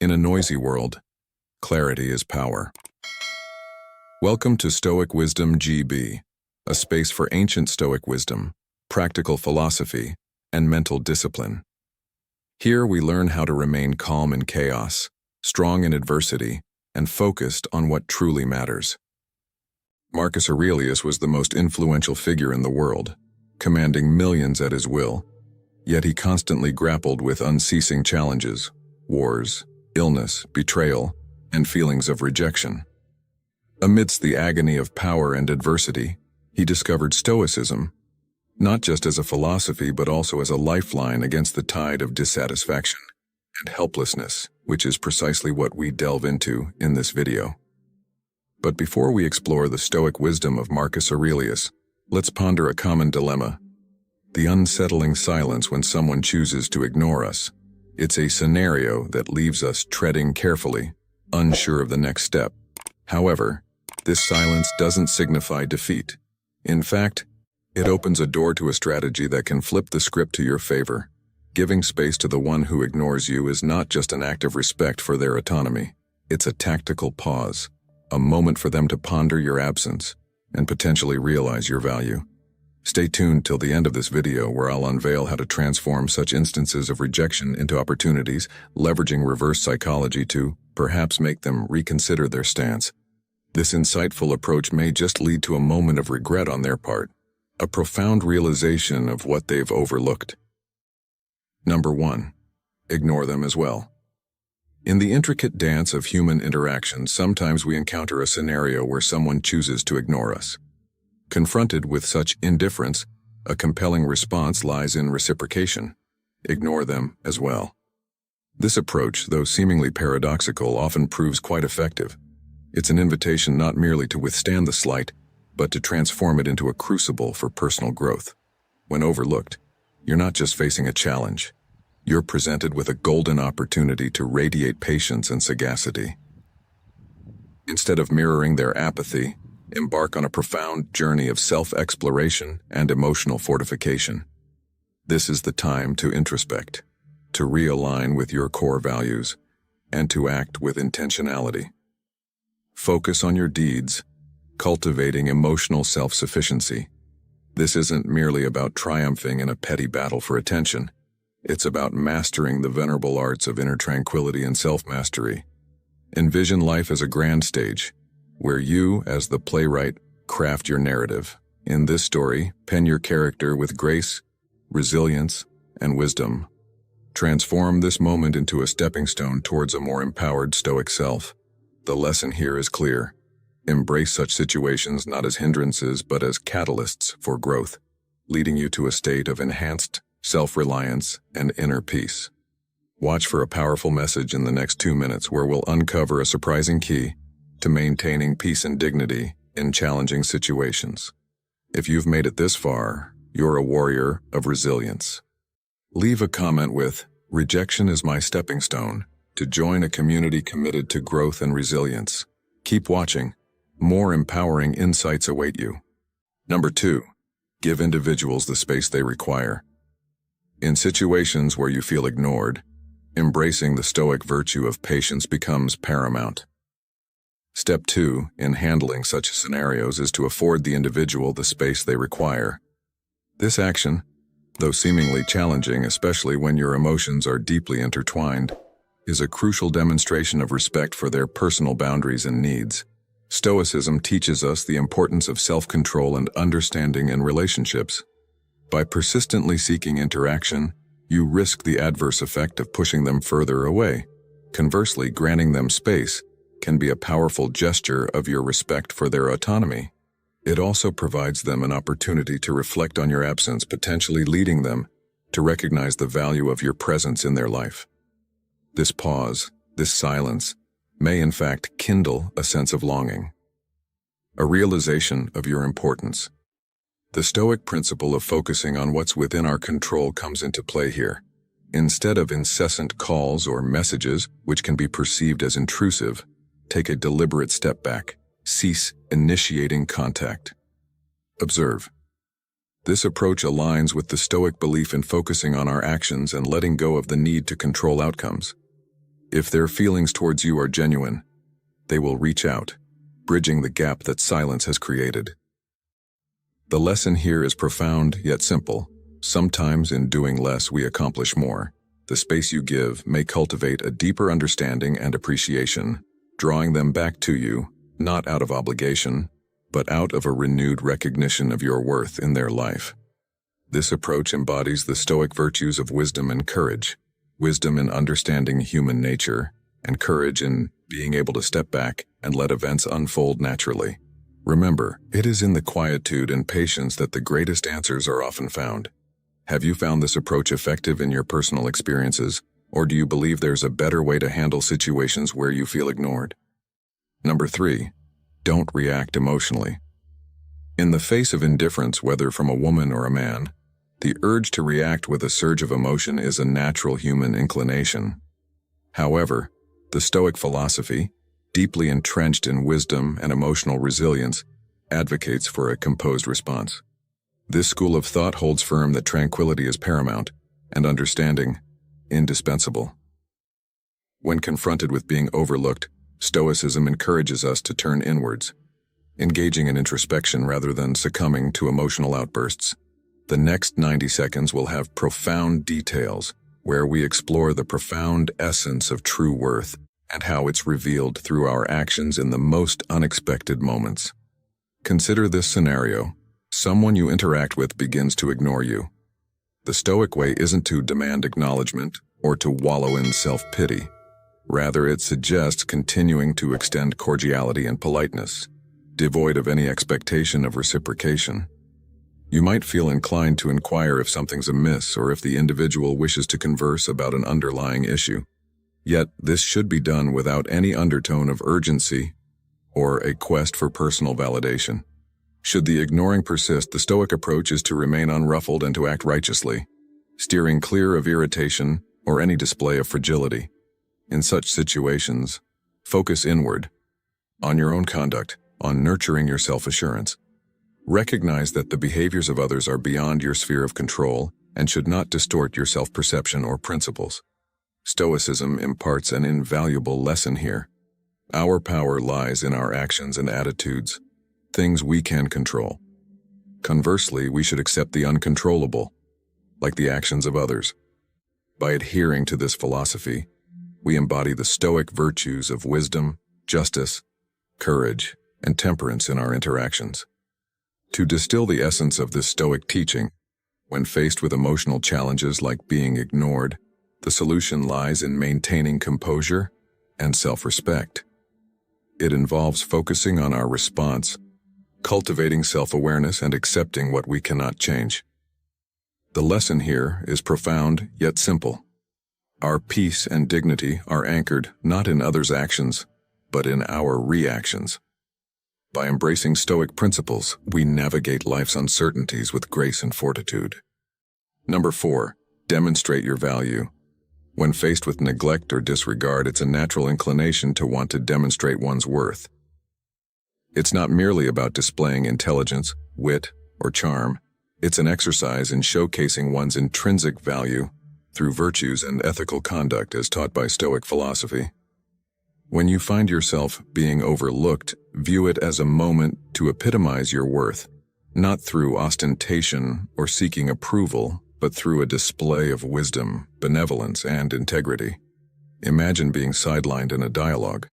In a noisy world, clarity is power. Welcome to Stoic Wisdom GB, a space for ancient Stoic wisdom, practical philosophy, and mental discipline. Here we learn how to remain calm in chaos, strong in adversity, and focused on what truly matters. Marcus Aurelius was the most influential figure in the world, commanding millions at his will. Yet he constantly grappled with unceasing challenges, wars, illness, betrayal, and feelings of rejection. Amidst the agony of power and adversity, he discovered Stoicism, not just as a philosophy but also as a lifeline against the tide of dissatisfaction and helplessness, which is precisely what we delve into in this video. But before we explore the Stoic wisdom of Marcus Aurelius, let's ponder a common dilemma: the unsettling silence when someone chooses to ignore us. It's a scenario that leaves us treading carefully, unsure of the next step. However, this silence doesn't signify defeat. In fact, it opens a door to a strategy that can flip the script to your favor. Giving space to the one who ignores you is not just an act of respect for their autonomy. It's a tactical pause, a moment for them to ponder your absence and potentially realize your value. Stay tuned till the end of this video, where I'll unveil how to transform such instances of rejection into opportunities, leveraging reverse psychology to perhaps make them reconsider their stance. This insightful approach may just lead to a moment of regret on their part, a profound realization of what they've overlooked. Number 1. Ignore them as well. In the intricate dance of human interaction, sometimes we encounter a scenario where someone chooses to ignore us. Confronted with such indifference, a compelling response lies in reciprocation. Ignore them as well. This approach, though seemingly paradoxical, often proves quite effective. It's an invitation not merely to withstand the slight, but to transform it into a crucible for personal growth. When overlooked, you're not just facing a challenge. You're presented with a golden opportunity to radiate patience and sagacity. Instead of mirroring their apathy, embark on a profound journey of self-exploration and emotional fortification. This is the time to introspect, to realign with your core values, and to act with intentionality. Focus on your deeds, cultivating emotional self-sufficiency. This isn't merely about triumphing in a petty battle for attention. It's about mastering the venerable arts of inner tranquility and self-mastery. Envision life as a grand stage, where you, as the playwright, craft your narrative. In this story, pen your character with grace, resilience, and wisdom. Transform this moment into a stepping stone towards a more empowered Stoic self. The lesson here is clear. Embrace such situations not as hindrances but as catalysts for growth, leading you to a state of enhanced self-reliance and inner peace. Watch for a powerful message in the next 2 minutes, where we'll uncover a surprising key to maintaining peace and dignity in challenging situations. If you've made it this far, you're a warrior of resilience. Leave a comment with "Rejection is my stepping stone" to join a community committed to growth and resilience. Keep watching. More empowering insights await you. Number 2. Give individuals the space they require. In situations where you feel ignored, embracing the Stoic virtue of patience becomes paramount. Step 2 in handling such scenarios is to afford the individual the space they require. This action, though seemingly challenging, especially when your emotions are deeply intertwined, is a crucial demonstration of respect for their personal boundaries and needs. Stoicism teaches us the importance of self-control and understanding in relationships. By persistently seeking interaction, you risk the adverse effect of pushing them further away. Conversely, granting them space can be a powerful gesture of your respect for their autonomy. It also provides them an opportunity to reflect on your absence, potentially leading them to recognize the value of your presence in their life. This pause, this silence, may in fact kindle a sense of longing, a realization of your importance. The Stoic principle of focusing on what's within our control comes into play here. Instead of incessant calls or messages, which can be perceived as intrusive, take a deliberate step back. Cease initiating contact. Observe. This approach aligns with the Stoic belief in focusing on our actions and letting go of the need to control outcomes. If their feelings towards you are genuine, they will reach out, bridging the gap that silence has created. The lesson here is profound yet simple. Sometimes in doing less we accomplish more. The space you give may cultivate a deeper understanding and appreciation, drawing them back to you, not out of obligation, but out of a renewed recognition of your worth in their life. This approach embodies the Stoic virtues of wisdom and courage. Wisdom in understanding human nature, and courage in being able to step back and let events unfold naturally. Remember, it is in the quietude and patience that the greatest answers are often found. Have you found this approach effective in your personal experiences, or do you believe there's a better way to handle situations where you feel ignored? Number 3, don't react emotionally. In the face of indifference, whether from a woman or a man, the urge to react with a surge of emotion is a natural human inclination. However, the Stoic philosophy, deeply entrenched in wisdom and emotional resilience, advocates for a composed response. This school of thought holds firm that tranquility is paramount and understanding indispensable. When confronted with being overlooked, Stoicism encourages us to turn inwards, engaging in introspection rather than succumbing to emotional outbursts. The next 90 seconds will have profound details where we explore the profound essence of true worth and how it's revealed through our actions in the most unexpected moments. Consider this scenario. Someone you interact with begins to ignore you. The Stoic way isn't to demand acknowledgement or to wallow in self-pity. Rather, it suggests continuing to extend cordiality and politeness, devoid of any expectation of reciprocation. You might feel inclined to inquire if something's amiss or if the individual wishes to converse about an underlying issue. Yet, this should be done without any undertone of urgency or a quest for personal validation. Should the ignoring persist, the Stoic approach is to remain unruffled and to act righteously, steering clear of irritation or any display of fragility. In such situations, focus inward, on your own conduct, on nurturing your self-assurance. Recognize that the behaviors of others are beyond your sphere of control and should not distort your self-perception or principles. Stoicism imparts an invaluable lesson here. Our power lies in our actions and attitudes, things we can control. Conversely, we should accept the uncontrollable, like the actions of others. By adhering to this philosophy, we embody the Stoic virtues of wisdom, justice, courage, and temperance in our interactions. To distill the essence of this Stoic teaching, when faced with emotional challenges like being ignored, the solution lies in maintaining composure and self-respect. It involves focusing on our response, cultivating self-awareness, and accepting what we cannot change. The lesson here is profound yet simple. Our peace and dignity are anchored not in others' actions, but in our reactions. By embracing Stoic principles, we navigate life's uncertainties with grace and fortitude. Number 4, demonstrate your value. When faced with neglect or disregard, it's a natural inclination to want to demonstrate one's worth. It's not merely about displaying intelligence, wit, or charm. It's an exercise in showcasing one's intrinsic value through virtues and ethical conduct as taught by Stoic philosophy. When you find yourself being overlooked, view it as a moment to epitomize your worth, not through ostentation or seeking approval, but through a display of wisdom, benevolence, and integrity. Imagine being sidelined in a dialogue.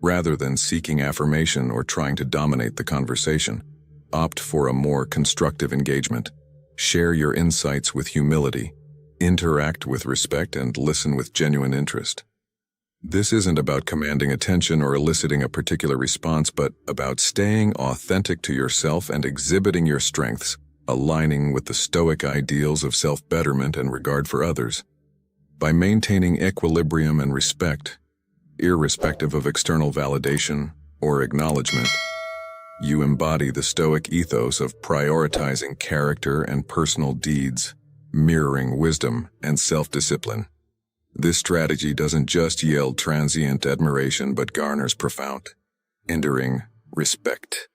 Rather than seeking affirmation or trying to dominate the conversation, opt for a more constructive engagement. Share your insights with humility, interact with respect, and listen with genuine interest. This isn't about commanding attention or eliciting a particular response, but about staying authentic to yourself and exhibiting your strengths, aligning with the Stoic ideals of self-betterment and regard for others. By maintaining equilibrium and respect, irrespective of external validation or acknowledgement, you embody the Stoic ethos of prioritizing character and personal deeds, mirroring wisdom and self-discipline. This strategy doesn't just yield transient admiration but garners profound, enduring respect.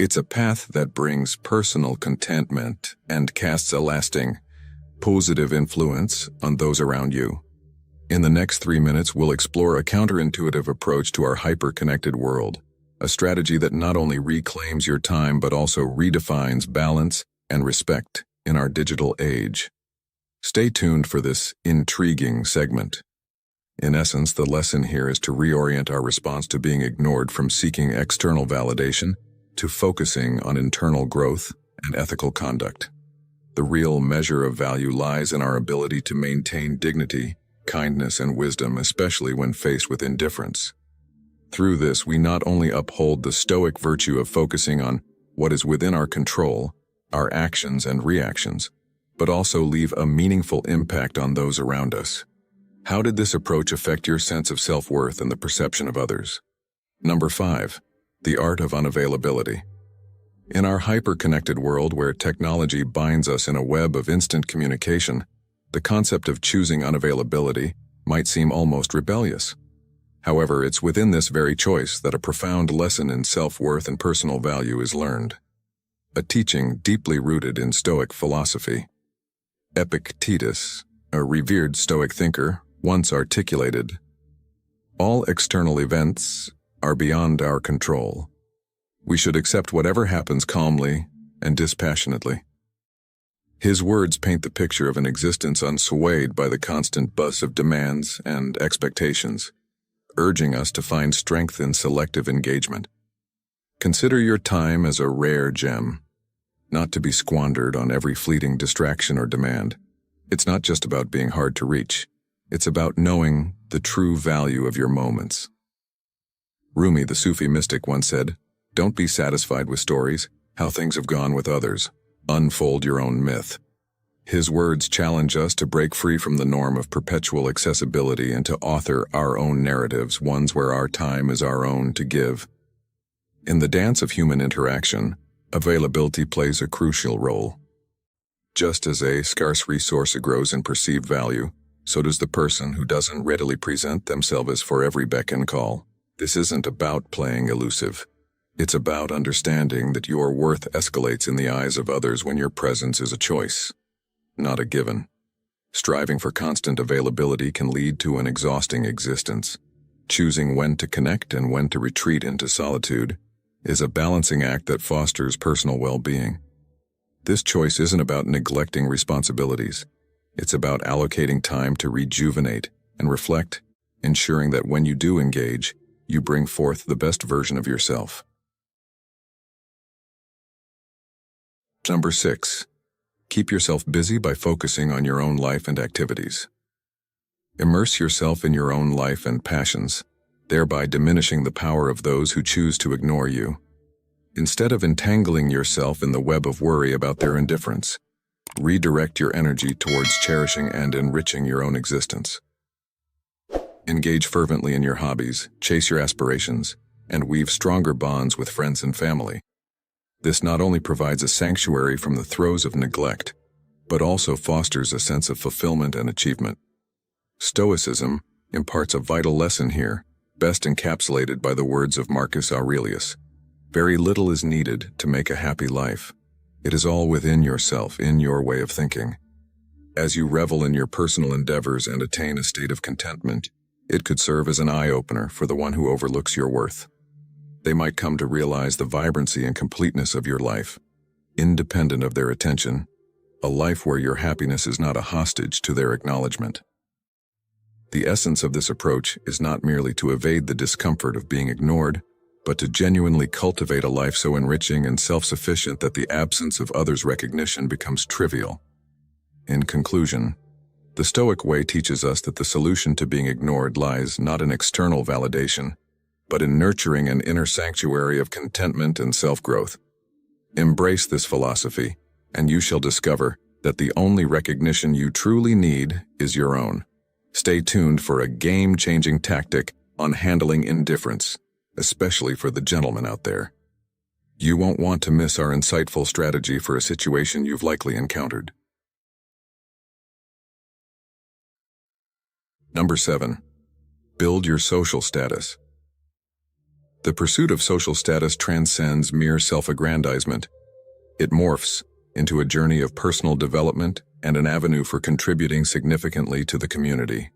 It's a path that brings personal contentment and casts a lasting, positive influence on those around you. In the next 3 minutes, we'll explore a counterintuitive approach to our hyper-connected world, a strategy that not only reclaims your time but also redefines balance and respect in our digital age. Stay tuned for this intriguing segment. In essence, the lesson here is to reorient our response to being ignored from seeking external validation to focusing on internal growth and ethical conduct. The real measure of value lies in our ability to maintain dignity, kindness, and wisdom, especially when faced with indifference. Through this, we not only uphold the Stoic virtue of focusing on what is within our control, our actions and reactions, but also leave a meaningful impact on those around us. How did this approach affect your sense of self-worth and the perception of others? Number 5. The art of unavailability. In our hyper-connected world where technology binds us in a web of instant communication, the concept of choosing unavailability might seem almost rebellious. However, it's within this very choice that a profound lesson in self-worth and personal value is learned. A teaching deeply rooted in Stoic philosophy. Epictetus, a revered Stoic thinker, once articulated, "All external events are beyond our control. We should accept whatever happens calmly and dispassionately." His words paint the picture of an existence unswayed by the constant buzz of demands and expectations, urging us to find strength in selective engagement. Consider your time as a rare gem, not to be squandered on every fleeting distraction or demand. It's not just about being hard to reach. It's about knowing the true value of your moments. Rumi, the Sufi mystic, once said, "Don't be satisfied with stories, how things have gone with others. Unfold your own myth." His words challenge us to break free from the norm of perpetual accessibility and to author our own narratives, ones where our time is our own to give. In the dance of human interaction, availability plays a crucial role. Just as a scarce resource grows in perceived value, so does the person who doesn't readily present themselves for every beck and call. This isn't about playing elusive. It's about understanding that your worth escalates in the eyes of others when your presence is a choice, not a given. Striving for constant availability can lead to an exhausting existence. Choosing when to connect and when to retreat into solitude is a balancing act that fosters personal well-being. This choice isn't about neglecting responsibilities. It's about allocating time to rejuvenate and reflect, ensuring that when you do engage, you bring forth the best version of yourself. Number 6. Keep yourself busy by focusing on your own life and activities. Immerse yourself in your own life and passions, thereby diminishing the power of those who choose to ignore you. Instead of entangling yourself in the web of worry about their indifference, redirect your energy towards cherishing and enriching your own existence. Engage fervently in your hobbies, chase your aspirations, and weave stronger bonds with friends and family. This not only provides a sanctuary from the throes of neglect, but also fosters a sense of fulfillment and achievement. Stoicism imparts a vital lesson here, best encapsulated by the words of Marcus Aurelius. Very little is needed to make a happy life. It is all within yourself, in your way of thinking. As you revel in your personal endeavors and attain a state of contentment, it could serve as an eye-opener for the one who overlooks your worth. They might come to realize the vibrancy and completeness of your life, independent of their attention, a life where your happiness is not a hostage to their acknowledgement. The essence of this approach is not merely to evade the discomfort of being ignored, but to genuinely cultivate a life so enriching and self-sufficient that the absence of others' recognition becomes trivial. In conclusion, the Stoic way teaches us that the solution to being ignored lies not in external validation, but in nurturing an inner sanctuary of contentment and self-growth. Embrace this philosophy, and you shall discover that the only recognition you truly need is your own. Stay tuned for a game-changing tactic on handling indifference, especially for the gentlemen out there. You won't want to miss our insightful strategy for a situation you've likely encountered. Number 7. Build your social status. The pursuit of social status transcends mere self-aggrandizement. It morphs into a journey of personal development and an avenue for contributing significantly to the community.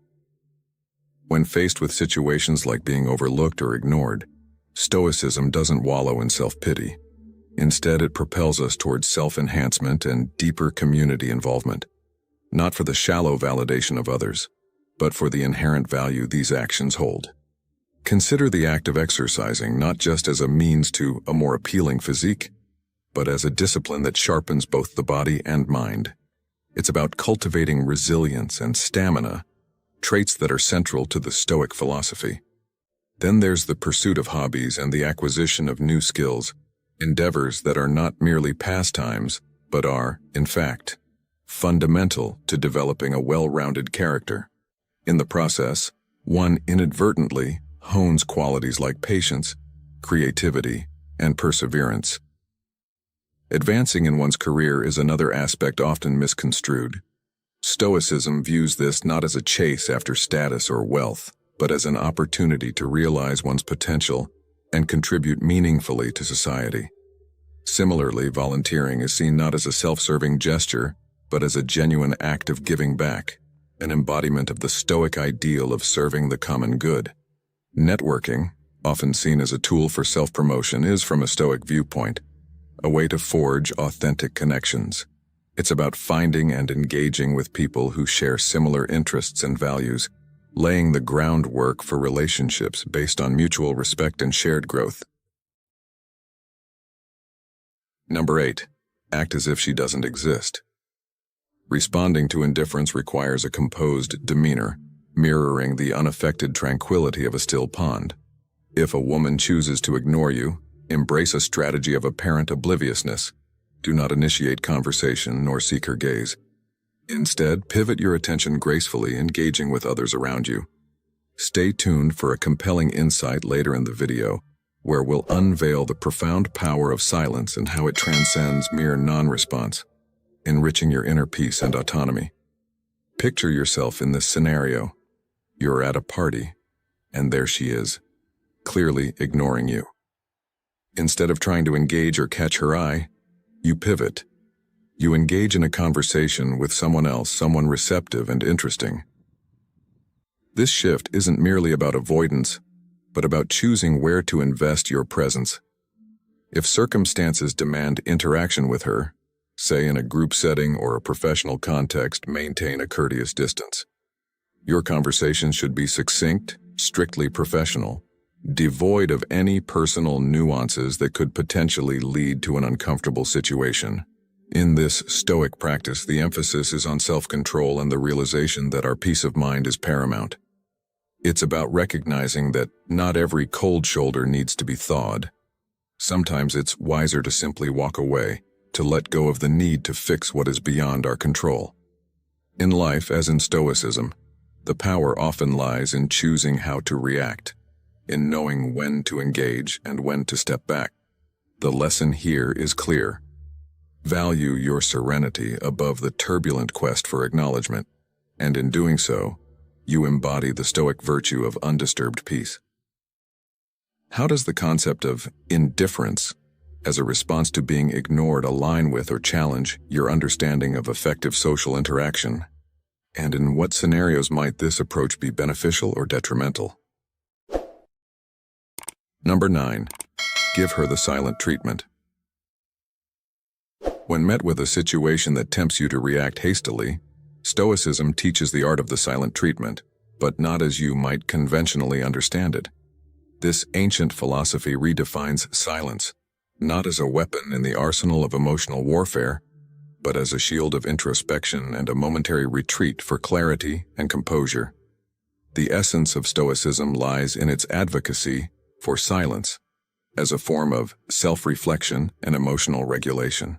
When faced with situations like being overlooked or ignored, Stoicism doesn't wallow in self-pity. Instead, it propels us towards self-enhancement and deeper community involvement, not for the shallow validation of others, but for the inherent value these actions hold. Consider the act of exercising not just as a means to a more appealing physique, but as a discipline that sharpens both the body and mind. It's about cultivating resilience and stamina, traits that are central to the Stoic philosophy. Then there's the pursuit of hobbies and the acquisition of new skills, endeavors that are not merely pastimes, but are, in fact, fundamental to developing a well-rounded character. In the process, one inadvertently hones qualities like patience, creativity, and perseverance. Advancing in one's career is another aspect often misconstrued. Stoicism views this not as a chase after status or wealth, but as an opportunity to realize one's potential and contribute meaningfully to society. Similarly, volunteering is seen not as a self-serving gesture, but as a genuine act of giving back, an embodiment of the Stoic ideal of serving the common good. Networking, often seen as a tool for self-promotion, is, from a Stoic viewpoint, a way to forge authentic connections. It's about finding and engaging with people who share similar interests and values, laying the groundwork for relationships based on mutual respect and shared growth. Number 8. Act as if she doesn't exist. Responding to indifference requires a composed demeanor, mirroring the unaffected tranquility of a still pond. If a woman chooses to ignore you, embrace a strategy of apparent obliviousness. Do not initiate conversation nor seek her gaze. Instead, pivot your attention gracefully, engaging with others around you. Stay tuned for a compelling insight later in the video, where we'll unveil the profound power of silence and how it transcends mere non-response, enriching your inner peace and autonomy. Picture yourself in this scenario. You're at a party, and there she is, clearly ignoring you. Instead of trying to engage or catch her eye, you pivot. You engage in a conversation with someone else, someone receptive and interesting. This shift isn't merely about avoidance, but about choosing where to invest your presence. If circumstances demand interaction with her, say in a group setting or a professional context, maintain a courteous distance. Your conversation should be succinct, strictly professional, devoid of any personal nuances that could potentially lead to an uncomfortable situation. In this Stoic practice, the emphasis is on self-control and the realization that our peace of mind is paramount. It's about recognizing that not every cold shoulder needs to be thawed. Sometimes it's wiser to simply walk away, to let go of the need to fix what is beyond our control. In life, as in Stoicism, the power often lies in choosing how to react, in knowing when to engage and when to step back. The lesson here is clear. Value your serenity above the turbulent quest for acknowledgement, and in doing so, you embody the Stoic virtue of undisturbed peace. How does the concept of indifference as a response to being ignored align with or challenge your understanding of effective social interaction? And in what scenarios might this approach be beneficial or detrimental? Number 9. Give her the silent treatment. When met with a situation that tempts you to react hastily, Stoicism teaches the art of the silent treatment, but not as you might conventionally understand it. This ancient philosophy redefines silence, not as a weapon in the arsenal of emotional warfare, but as a shield of introspection and a momentary retreat for clarity and composure. The essence of Stoicism lies in its advocacy for silence, as a form of self-reflection and emotional regulation.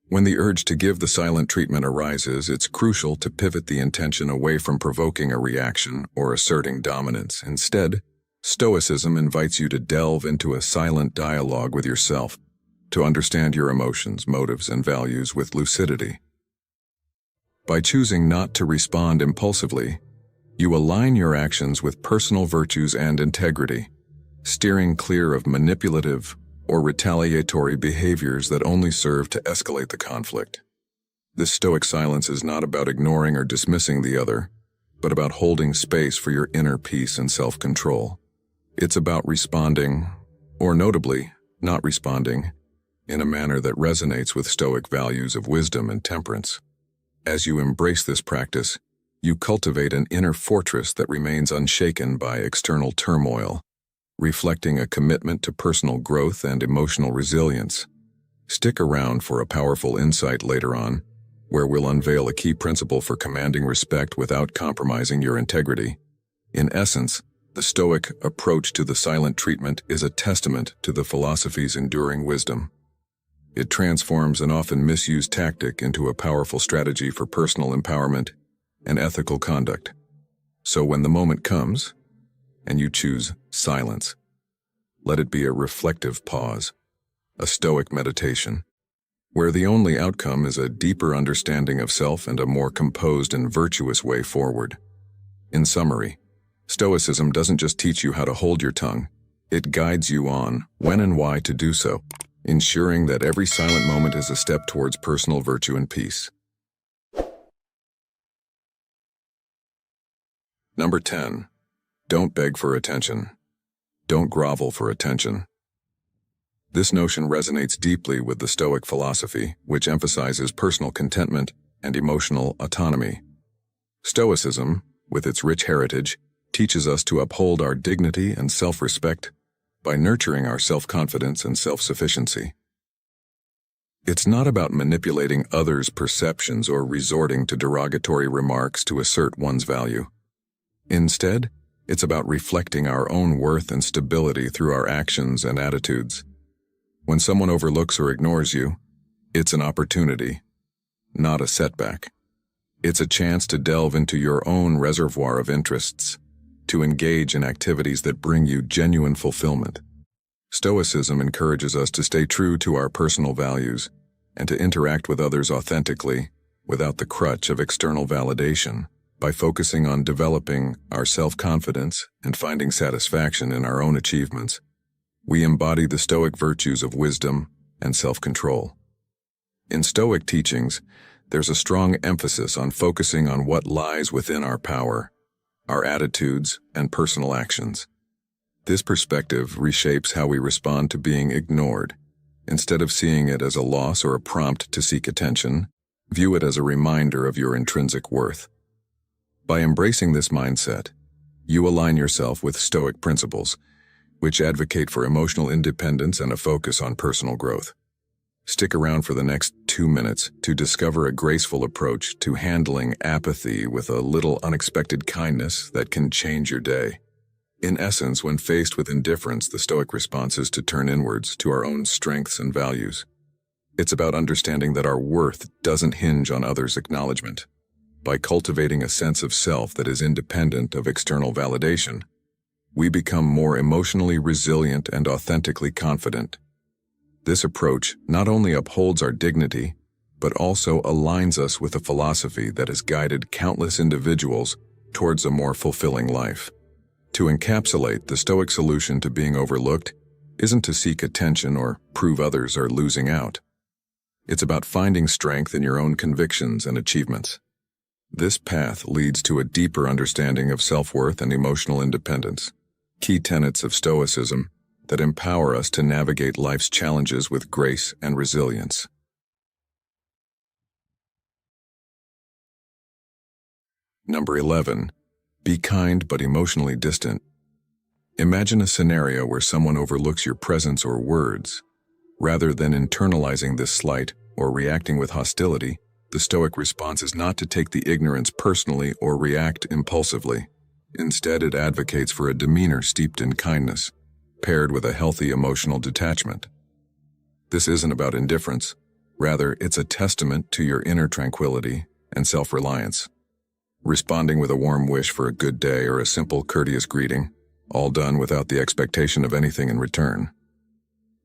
When the urge to give the silent treatment arises, it's crucial to pivot the intention away from provoking a reaction or asserting dominance. Instead, Stoicism invites you to delve into a silent dialogue with yourself, to understand your emotions, motives, and values with lucidity. By choosing not to respond impulsively, you align your actions with personal virtues and integrity, steering clear of manipulative or retaliatory behaviors that only serve to escalate the conflict. This Stoic silence is not about ignoring or dismissing the other, but about holding space for your inner peace and self-control. It's about responding, or notably, not responding, in a manner that resonates with Stoic values of wisdom and temperance. As you embrace this practice, you cultivate an inner fortress that remains unshaken by external turmoil, reflecting a commitment to personal growth and emotional resilience. Stick around for a powerful insight later on, where we'll unveil a key principle for commanding respect without compromising your integrity. In essence, the Stoic approach to the silent treatment is a testament to the philosophy's enduring wisdom. It transforms an often misused tactic into a powerful strategy for personal empowerment and ethical conduct. So when the moment comes, and you choose silence, let it be a reflective pause, a Stoic meditation, where the only outcome is a deeper understanding of self and a more composed and virtuous way forward. In summary, Stoicism doesn't just teach you how to hold your tongue, it guides you on when and why to do so, ensuring that every silent moment is a step towards personal virtue and peace. Number 10. Don't beg for attention. Don't grovel for attention. This notion resonates deeply with the Stoic philosophy, which emphasizes personal contentment and emotional autonomy. Stoicism, with its rich heritage, teaches us to uphold our dignity and self-respect by nurturing our self-confidence and self-sufficiency. It's not about manipulating others' perceptions or resorting to derogatory remarks to assert one's value. Instead, it's about reflecting our own worth and stability through our actions and attitudes. When someone overlooks or ignores you, it's an opportunity, not a setback. It's a chance to delve into your own reservoir of interests, to engage in activities that bring you genuine fulfillment. Stoicism encourages us to stay true to our personal values and to interact with others authentically, without the crutch of external validation. By focusing on developing our self-confidence and finding satisfaction in our own achievements, we embody the Stoic virtues of wisdom and self-control. In Stoic teachings, there's a strong emphasis on focusing on what lies within our power, our attitudes, and personal actions. This perspective reshapes how we respond to being ignored. Instead of seeing it as a loss or a prompt to seek attention, view it as a reminder of your intrinsic worth. By embracing this mindset, you align yourself with Stoic principles, which advocate for emotional independence and a focus on personal growth. Stick around for the next 2 minutes to discover a graceful approach to handling apathy with a little unexpected kindness that can change your day. In essence, when faced with indifference, the Stoic response is to turn inwards to our own strengths and values. It's about understanding that our worth doesn't hinge on others' acknowledgement. By cultivating a sense of self that is independent of external validation, we become more emotionally resilient and authentically confident. This approach not only upholds our dignity, but also aligns us with a philosophy that has guided countless individuals towards a more fulfilling life. To encapsulate, the Stoic solution to being overlooked isn't to seek attention or prove others are losing out. It's about finding strength in your own convictions and achievements. This path leads to a deeper understanding of self-worth and emotional independence, key tenets of Stoicism that empower us to navigate life's challenges with grace and resilience. Number 11. Be kind but emotionally distant. Imagine a scenario where someone overlooks your presence or words. Rather than internalizing this slight or reacting with hostility, the Stoic response is not to take the ignorance personally or react impulsively. Instead, it advocates for a demeanor steeped in kindness, paired with a healthy emotional detachment. This isn't about indifference. Rather, it's a testament to your inner tranquility and self-reliance. Responding with a warm wish for a good day or a simple, courteous greeting, all done without the expectation of anything in return.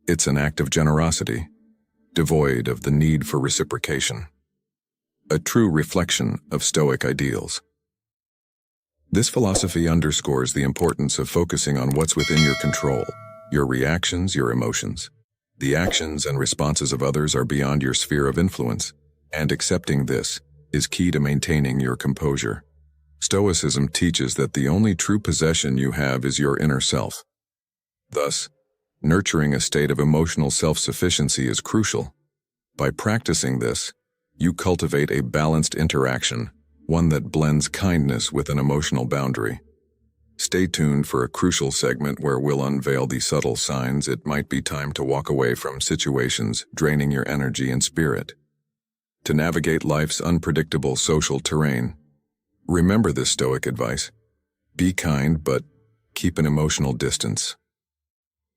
It's an act of generosity, devoid of the need for reciprocation. A true reflection of Stoic ideals. This philosophy underscores the importance of focusing on what's within your control, your reactions, your emotions. The actions and responses of others are beyond your sphere of influence, and accepting this is key to maintaining your composure. Stoicism teaches that the only true possession you have is your inner self. Thus, nurturing a state of emotional self-sufficiency is crucial. By practicing this, you cultivate a balanced interaction, one that blends kindness with an emotional boundary. Stay tuned for a crucial segment where we'll unveil the subtle signs it might be time to walk away from situations draining your energy and spirit. To navigate life's unpredictable social terrain, remember this Stoic advice. Be kind, but keep an emotional distance.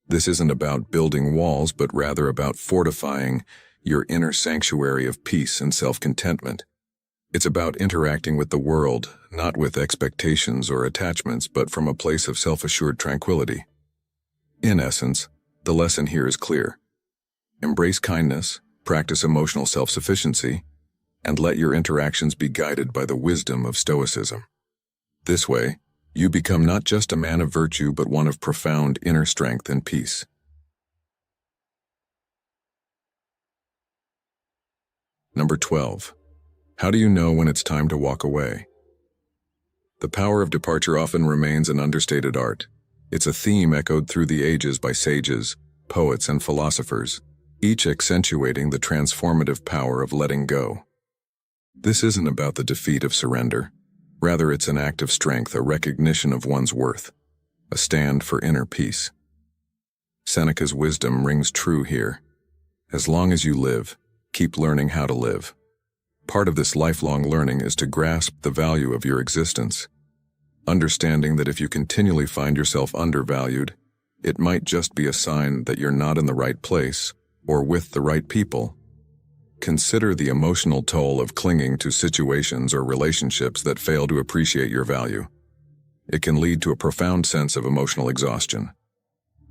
This isn't about building walls, but rather about fortifying your inner sanctuary of peace and self-contentment. It's about interacting with the world, not with expectations or attachments, but from a place of self-assured tranquility. In essence, the lesson here is clear. Embrace kindness, practice emotional self-sufficiency, and let your interactions be guided by the wisdom of Stoicism. This way, you become not just a man of virtue, but one of profound inner strength and peace. Number 12. How do you know when it's time to walk away? The power of departure often remains an understated art. It's a theme echoed through the ages by sages, poets, and philosophers, each accentuating the transformative power of letting go. This isn't about the defeat of surrender. Rather, it's an act of strength, a recognition of one's worth, a stand for inner peace. Seneca's wisdom rings true here. As long as you live, keep learning how to live. Part of this lifelong learning is to grasp the value of your existence, understanding that if you continually find yourself undervalued, it might just be a sign that you're not in the right place or with the right people. Consider the emotional toll of clinging to situations or relationships that fail to appreciate your value. It can lead to a profound sense of emotional exhaustion.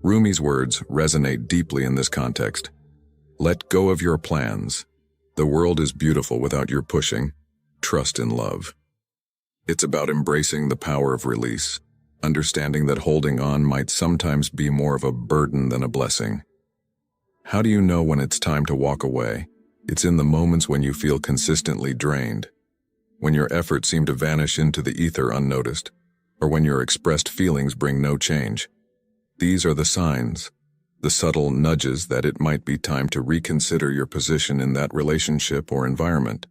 Rumi's words resonate deeply in this context. Let go of your plans. The world is beautiful without your pushing. Trust in love. It's about embracing the power of release, understanding that holding on might sometimes be more of a burden than a blessing. How do you know when it's time to walk away? It's in the moments when you feel consistently drained, when your efforts seem to vanish into the ether unnoticed, or when your expressed feelings bring no change. These are the signs, the subtle nudges that it might be time to reconsider your position in that relationship or environment.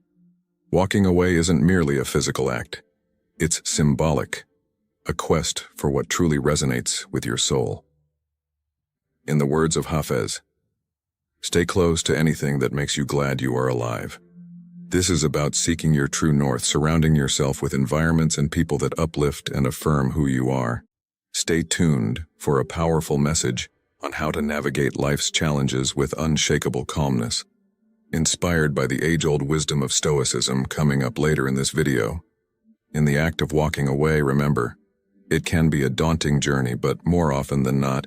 Walking away isn't merely a physical act. It's symbolic, a quest for what truly resonates with your soul. In the words of Hafez, stay close to anything that makes you glad you are alive. This is about seeking your true north, surrounding yourself with environments and people that uplift and affirm who you are. Stay tuned for a powerful message on how to navigate life's challenges with unshakable calmness, inspired by the age-old wisdom of Stoicism coming up later in this video. In the act of walking away, remember, it can be a daunting journey, but more often than not,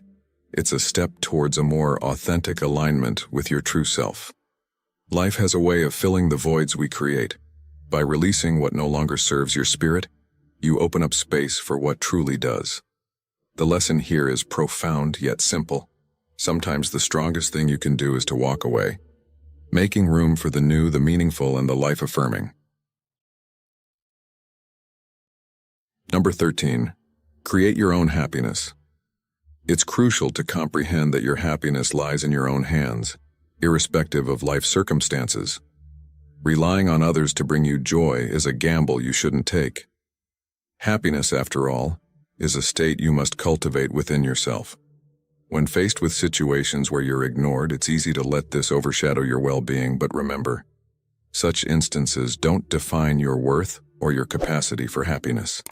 it's a step towards a more authentic alignment with your true self. Life has a way of filling the voids we create. By releasing what no longer serves your spirit, you open up space for what truly does. The lesson here is profound yet simple. Sometimes the strongest thing you can do is to walk away, making room for the new, the meaningful, and the life-affirming. Number 13. Create your own happiness. It's crucial to comprehend that your happiness lies in your own hands, irrespective of life circumstances. Relying on others to bring you joy is a gamble you shouldn't take. Happiness, after all, is a state you must cultivate within yourself. When faced with situations where you're ignored, it's easy to let this overshadow your well-being, but remember, such instances don't define your worth or your capacity for happiness.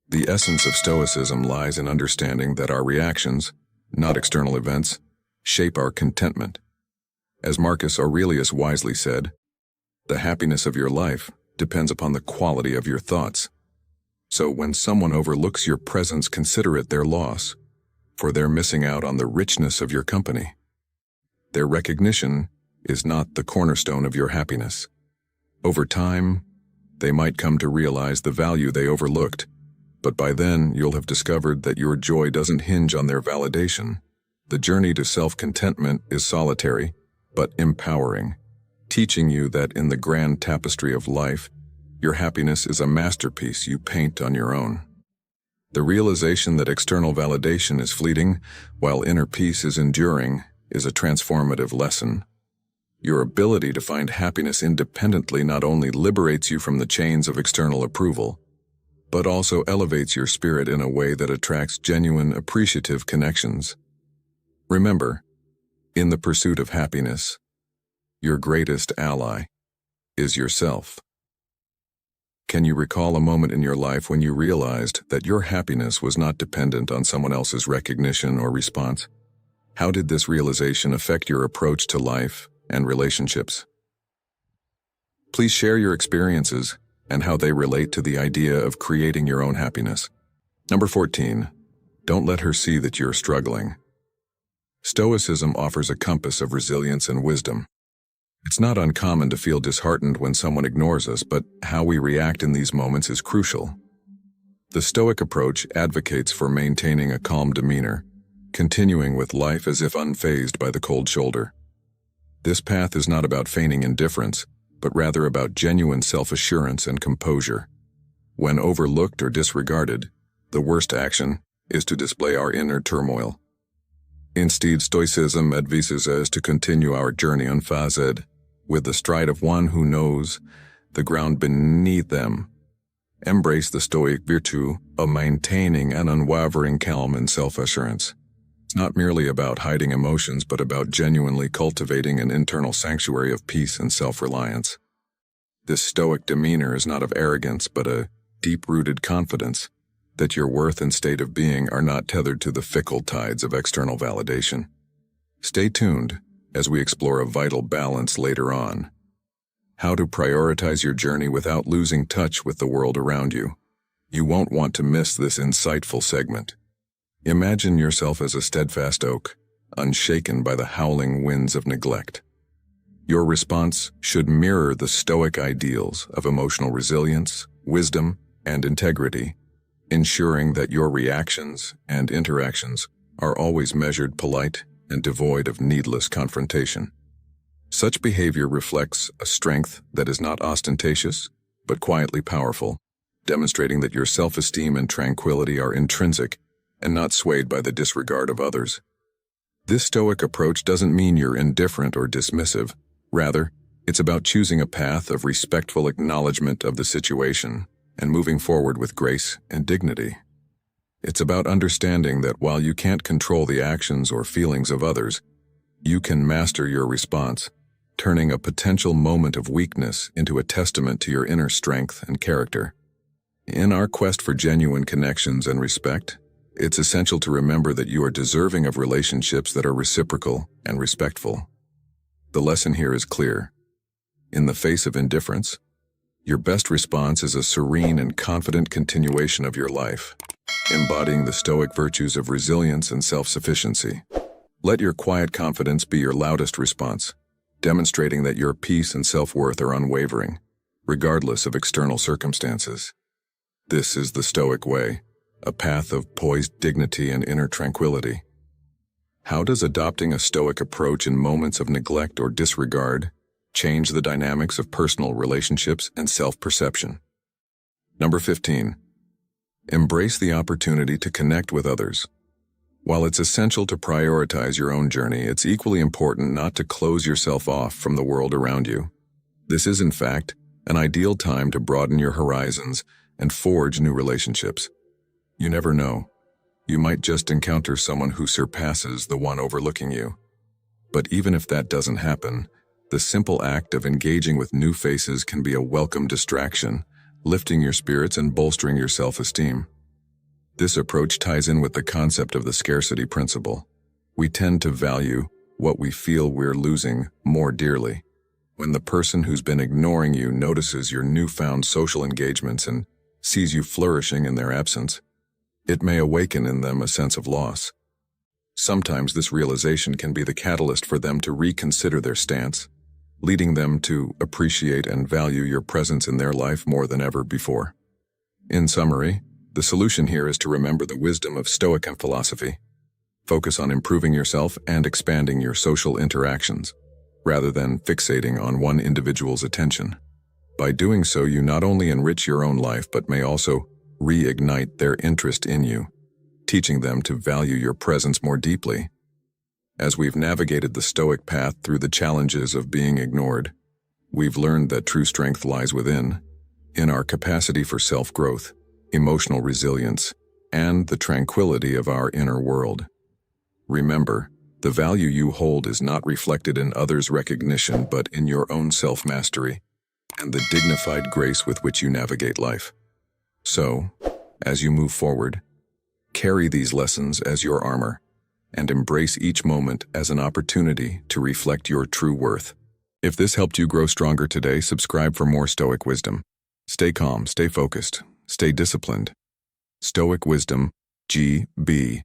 The essence of Stoicism lies in understanding that our reactions, not external events, shape our contentment. As Marcus Aurelius wisely said, the happiness of your life depends upon the quality of your thoughts. So when someone overlooks your presence, consider it their loss, for they're missing out on the richness of your company. Their recognition is not the cornerstone of your happiness. Over time, they might come to realize the value they overlooked, but by then you'll have discovered that your joy doesn't hinge on their validation. The journey to self-contentment is solitary, but empowering, teaching you that in the grand tapestry of life, Your happiness is a masterpiece you paint on your own. The realization that external validation is fleeting, while inner peace is enduring, is a transformative lesson. Your ability to find happiness independently not only liberates you from the chains of external approval, but also elevates your spirit in a way that attracts genuine, appreciative connections. Remember, in the pursuit of happiness, your greatest ally is yourself. Can you recall a moment in your life when you realized that your happiness was not dependent on someone else's recognition or response? How did this realization affect your approach to life and relationships? Please share your experiences and how they relate to the idea of creating your own happiness. Number 14, don't let her see that you're struggling. Stoicism offers a compass of resilience and wisdom. It's not uncommon to feel disheartened when someone ignores us, but how we react in these moments is crucial. The Stoic approach advocates for maintaining a calm demeanor, continuing with life as if unfazed by the cold shoulder. This path is not about feigning indifference, but rather about genuine self-assurance and composure. When overlooked or disregarded, the worst action is to display our inner turmoil. Instead, Stoicism advises us to continue our journey unfazed, with the stride of one who knows the ground beneath them. Embrace the Stoic virtue of maintaining an unwavering calm and self-assurance. It's not merely about hiding emotions, but about genuinely cultivating an internal sanctuary of peace and self-reliance. This Stoic demeanor is not of arrogance, but a deep-rooted confidence that your worth and state of being are not tethered to the fickle tides of external validation. Stay tuned as we explore a vital balance later on. How to prioritize your journey without losing touch with the world around you. You won't want to miss this insightful segment. Imagine yourself as a steadfast oak, unshaken by the howling winds of neglect. Your response should mirror the Stoic ideals of emotional resilience, wisdom, and integrity, ensuring that your reactions and interactions are always measured, polite, and devoid of needless confrontation. Such behavior reflects a strength that is not ostentatious, but quietly powerful, demonstrating that your self-esteem and tranquility are intrinsic and not swayed by the disregard of others. This Stoic approach doesn't mean you're indifferent or dismissive. Rather, it's about choosing a path of respectful acknowledgement of the situation and moving forward with grace and dignity. It's about understanding that while you can't control the actions or feelings of others, you can master your response, turning a potential moment of weakness into a testament to your inner strength and character. In our quest for genuine connections and respect, it's essential to remember that you are deserving of relationships that are reciprocal and respectful. The lesson here is clear. In the face of indifference, your best response is a serene and confident continuation of your life, embodying the Stoic virtues of resilience and self-sufficiency. Let your quiet confidence be your loudest response, demonstrating that your peace and self-worth are unwavering, regardless of external circumstances. This is the Stoic way, a path of poised dignity and inner tranquility. How does adopting a Stoic approach in moments of neglect or disregard change the dynamics of personal relationships and self-perception? Number 15. Embrace the opportunity to connect with others. While it's essential to prioritize your own journey, it's equally important not to close yourself off from the world around you. This is, in fact, an ideal time to broaden your horizons and forge new relationships. You never know. You might just encounter someone who surpasses the one overlooking you. But even if that doesn't happen, the simple act of engaging with new faces can be a welcome distraction, lifting your spirits and bolstering your self-esteem. This approach ties in with the concept of the scarcity principle. We tend to value what we feel we're losing more dearly. When the person who's been ignoring you notices your newfound social engagements and sees you flourishing in their absence, it may awaken in them a sense of loss. Sometimes this realization can be the catalyst for them to reconsider their stance, leading them to appreciate and value your presence in their life more than ever before. In summary, the solution here is to remember the wisdom of Stoic philosophy. Focus on improving yourself and expanding your social interactions, rather than fixating on one individual's attention. By doing so, you not only enrich your own life, but may also reignite their interest in you, teaching them to value your presence more deeply. As we've navigated the Stoic path through the challenges of being ignored, we've learned that true strength lies within, in our capacity for self-growth, emotional resilience, and the tranquility of our inner world. Remember, the value you hold is not reflected in others' recognition, but in your own self-mastery and the dignified grace with which you navigate life. So, as you move forward, carry these lessons as your armor and embrace each moment as an opportunity to reflect your true worth. If this helped you grow stronger today, subscribe for more Stoic wisdom. Stay calm, stay focused, stay disciplined. Stoic Wisdom, GB.